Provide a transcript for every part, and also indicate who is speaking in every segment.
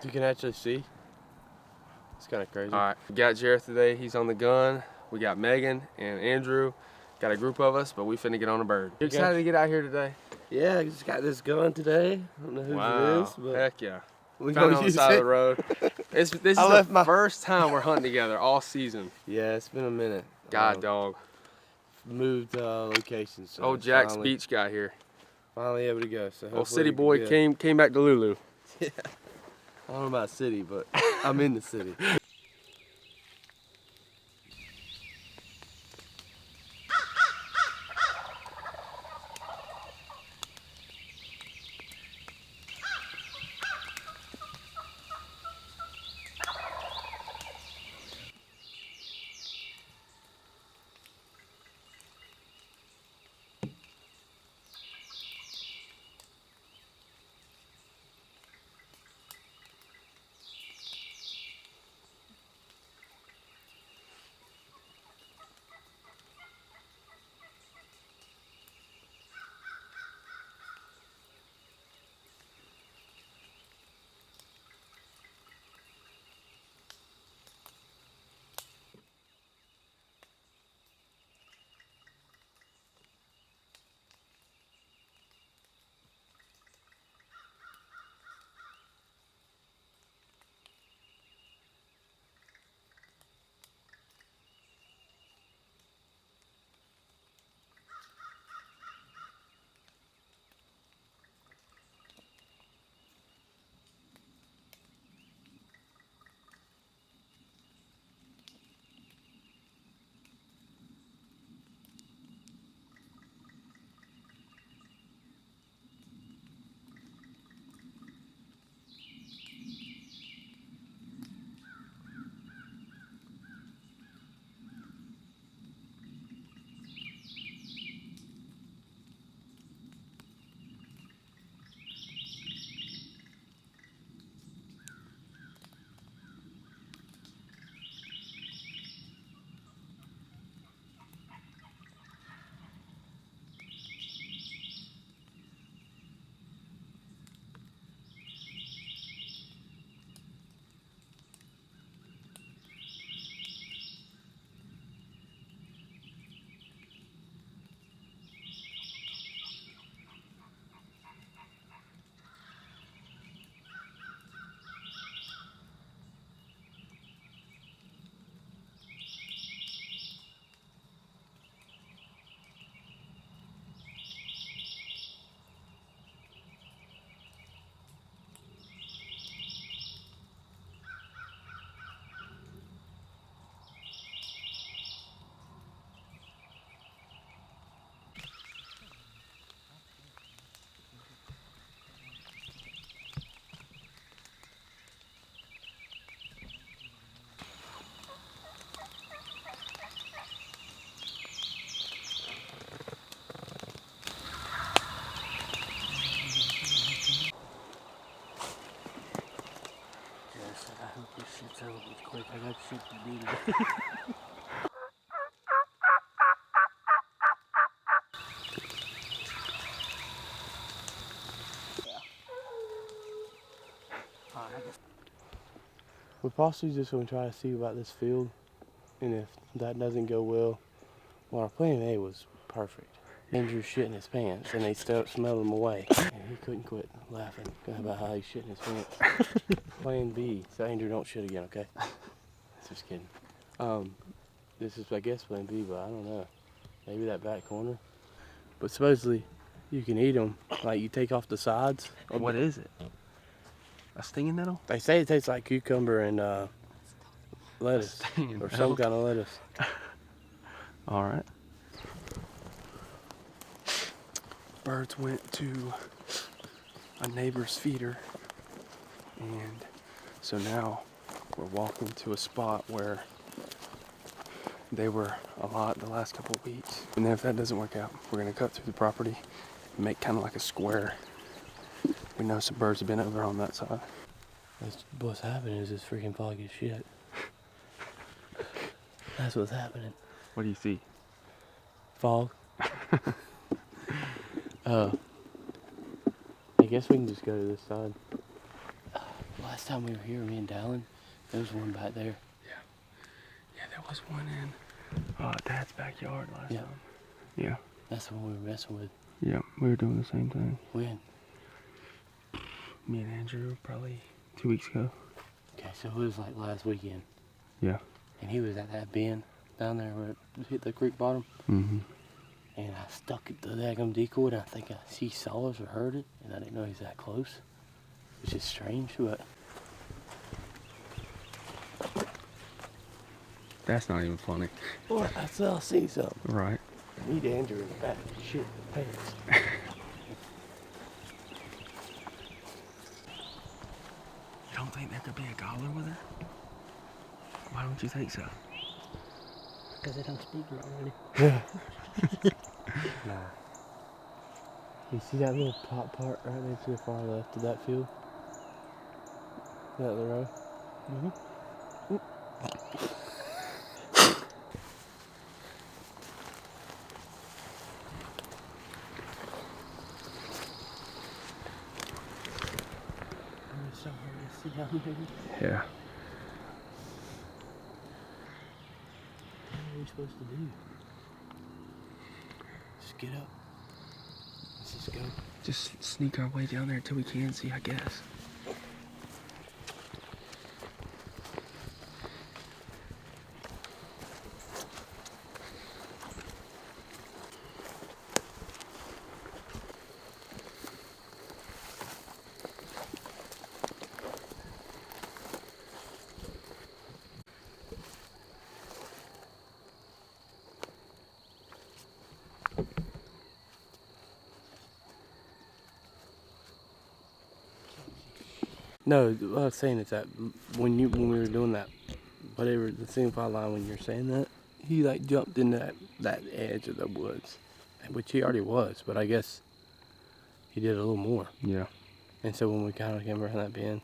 Speaker 1: You can actually see. It's kind of crazy.
Speaker 2: All right, we got Jareth today. He's on the gun. We got Megan and Andrew. Got a group of us, but we finna get on a bird. You excited to get out here today?
Speaker 1: Yeah, I just got this gun today. I don't know whose it is, but
Speaker 2: Heck yeah.
Speaker 1: we
Speaker 2: Found it
Speaker 1: gonna
Speaker 2: on the
Speaker 1: use
Speaker 2: side
Speaker 1: it.
Speaker 2: of the road. This is the first time we're hunting together all season.
Speaker 1: Yeah, it's been a minute.
Speaker 2: God dog.
Speaker 1: Moved locations. So
Speaker 2: Jack's beach guy here.
Speaker 1: Finally able to go. So
Speaker 2: Old city boy came back to Lulu.
Speaker 1: Yeah. I don't know about city, but I'm in the city.
Speaker 3: I hope this shit's over with quick. I got shit to do today.
Speaker 1: We're possibly just going to try to see about this field, and if that doesn't go well, our plan A was perfect. Andrew shitting his pants, and they smelled him away, and he couldn't quit laughing about how he's shitting his pants. Plan B, so Andrew don't shit again, okay? Just kidding. This is, I guess, plan B, but I don't know. Maybe that back corner. But supposedly, you can eat them. Like, you take off the sides.
Speaker 2: What is it? A stinging nettle?
Speaker 1: They say it tastes like cucumber and lettuce, or some kind of lettuce.
Speaker 2: All right. Birds went to a neighbor's feeder, and so now we're walking to a spot where they were a lot the last couple of weeks. And then if that doesn't work out, we're gonna cut through the property and make kind of like a square. We know some birds have been over on that side.
Speaker 1: What's happening is this freaking foggy as shit. That's what's happening.
Speaker 2: What do you see?
Speaker 1: Fog. I guess we can just go to this side. What? last time we were here, me and Dallin, there was one back there.
Speaker 2: Yeah, there was one in Dad's backyard last time. Yeah.
Speaker 1: That's the one we were messing with.
Speaker 2: Yeah, we were doing the same thing.
Speaker 1: When?
Speaker 2: Me and Andrew, probably 2 weeks ago.
Speaker 1: Okay, so it was like last weekend.
Speaker 2: Yeah.
Speaker 1: And he was at that bend down there where it hit the creek bottom.
Speaker 2: Mm-hmm.
Speaker 1: And I stuck it to the daggum decoy, and I think he saw us or heard it, and I didn't know he was that close. Which is strange, but...
Speaker 2: That's not even funny.
Speaker 1: What? I said I see something.
Speaker 2: Right.
Speaker 1: I need Andrew in the back. Shit, the pants.
Speaker 2: You don't think there could be a gobbler with her? Why don't you think so?
Speaker 3: Because they don't speak normally.
Speaker 1: Nah. You see that little pot part right there to the far left of that field? Is that the row?
Speaker 3: Mm-hmm. It's so hard to see down there.
Speaker 2: Yeah.
Speaker 1: What are we supposed to do? Just get up. Let's just go.
Speaker 2: Just sneak our way down there until we can see, I guess.
Speaker 1: No, what I was saying is that when we were doing that, whatever, the single file line, when you're saying that, he like jumped into that edge of the woods, which he already was, but I guess he did a little more.
Speaker 2: Yeah.
Speaker 1: And so when we kind of came around that bend,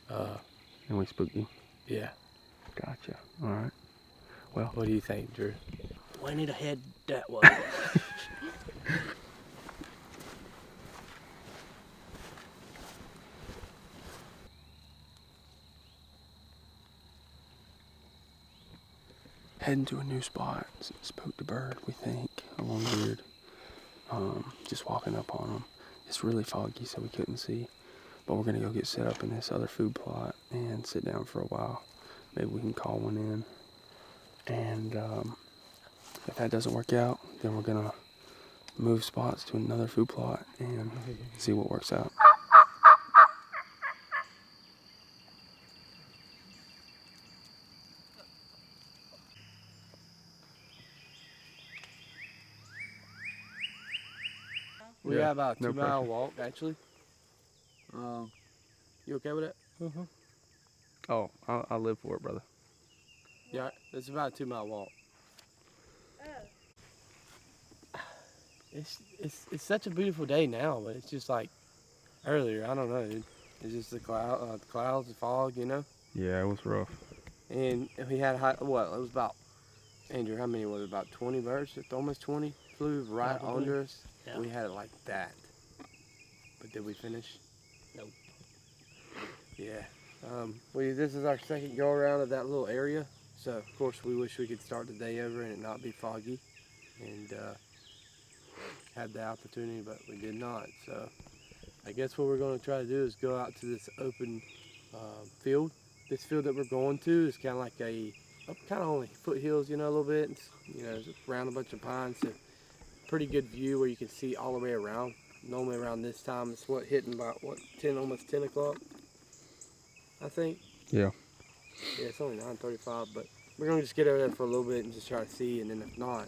Speaker 2: And we spooked him.
Speaker 1: yeah.
Speaker 2: Gotcha. All right. Well,
Speaker 1: What do you think, Drew?
Speaker 3: We need to head that way.
Speaker 2: heading to a new spot. Spooked a bird, we think, along the weird. Just walking up on them. It's really foggy, so we couldn't see. But we're gonna go get set up in this other food plot and sit down for a while. Maybe we can call one in. And if that doesn't work out, then we're gonna move spots to another food plot and see what works out.
Speaker 1: We
Speaker 2: Yeah,
Speaker 1: got about a
Speaker 2: no
Speaker 1: 2 mile
Speaker 2: pressure.
Speaker 1: walk, actually. You okay with that?
Speaker 3: Mm-hmm.
Speaker 2: Oh, I'll live for it, brother.
Speaker 1: Yeah, it's about a 2 mile walk. It's such a beautiful day now, but it's just like earlier. I don't know, dude. It's just the clouds, the fog, you know.
Speaker 2: Yeah, it was rough.
Speaker 1: And we had it was about, Andrew, how many was it? About 20 birds, almost 20 flew right
Speaker 3: Probably.
Speaker 1: under us.
Speaker 3: Yeah.
Speaker 1: We had it like that. But did we finish?
Speaker 3: Nope.
Speaker 1: Yeah. This is our second go around of that little area. So of course we wish we could start the day over and it not be foggy, and had the opportunity, but we did not. So I guess what we're going to try to do is go out to this open field. This field that we're going to is kind of like kind of only foothills, you know, a little bit. It's, you know, it's around a bunch of pines. So pretty good view where you can see all the way around. Normally around this time, it's hitting about 10, almost 10 o'clock, I think.
Speaker 2: Yeah.
Speaker 1: Yeah, it's only 9:35, but we're gonna just get over there for a little bit and just try to see, and then if not,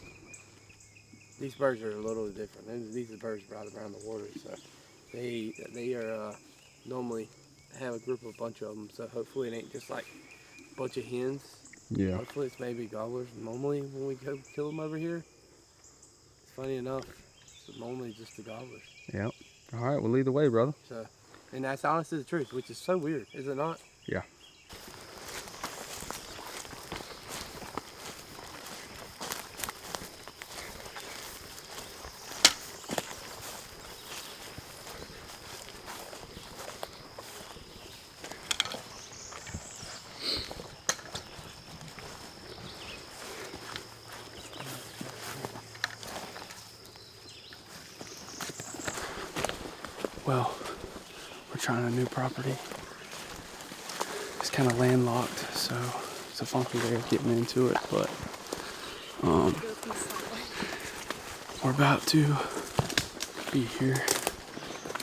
Speaker 1: these birds are a little different. These are birds right around the water, so they are normally have a bunch of them. So hopefully it ain't just like a bunch of hens.
Speaker 2: Yeah.
Speaker 1: Hopefully it's maybe gobblers. Normally when we go kill them over here, it's funny enough, it's normally just the gobblers.
Speaker 2: Yep. All right. Well, either way, brother.
Speaker 1: So, and that's honestly the truth, which is so weird, is it not?
Speaker 2: Yeah. trying a new property. It's kind of landlocked, so it's a funky way of getting into it, but we're about to be here.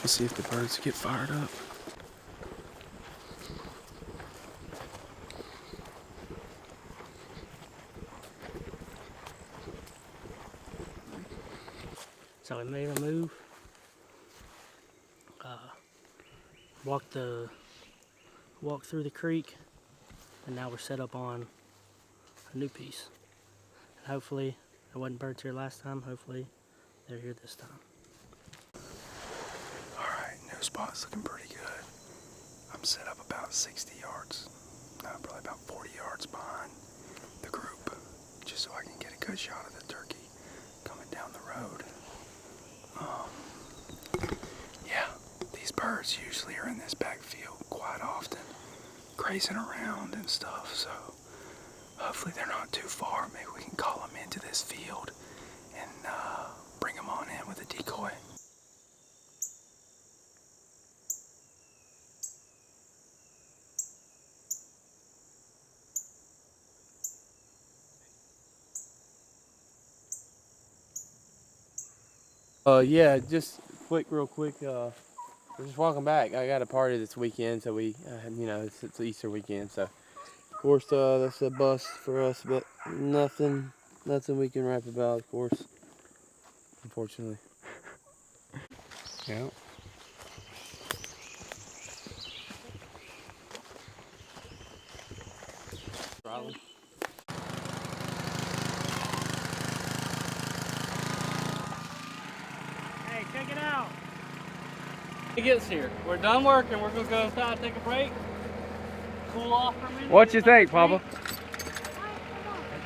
Speaker 2: Let's see if the birds get fired up.
Speaker 3: So we made a move. Walked through the creek, and now we're set up on a new piece. And hopefully, there wasn't birds here last time. Hopefully, they're here this time.
Speaker 2: All right, new spot's looking pretty good. I'm set up about 60 yards, no, probably about 40 yards behind the group, just so I can get a good shot of the turkey coming down the road. Yeah, these birds usually are in this backfield quite often, grazing around and stuff, so hopefully they're not too far. Maybe we can call them into this field and bring them on in with a decoy.
Speaker 1: Yeah, just real quick. We're just walking back. I got a party this weekend, so we, it's Easter weekend, so of course that's a bust for us, but nothing we can rap about, of course, unfortunately.
Speaker 2: Yeah.
Speaker 1: Probably.
Speaker 3: Hey, check it out. He gets here. We're done working. We're gonna go inside, take a break, cool off for a minute.
Speaker 2: What you think, Papa?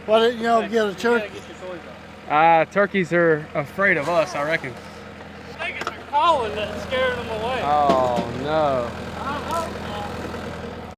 Speaker 4: Why didn't y'all get a turkey?
Speaker 3: Get your toys off.
Speaker 2: Turkeys are afraid of us, I reckon.
Speaker 3: I think it's a calling that's scaring them away.
Speaker 1: Oh no.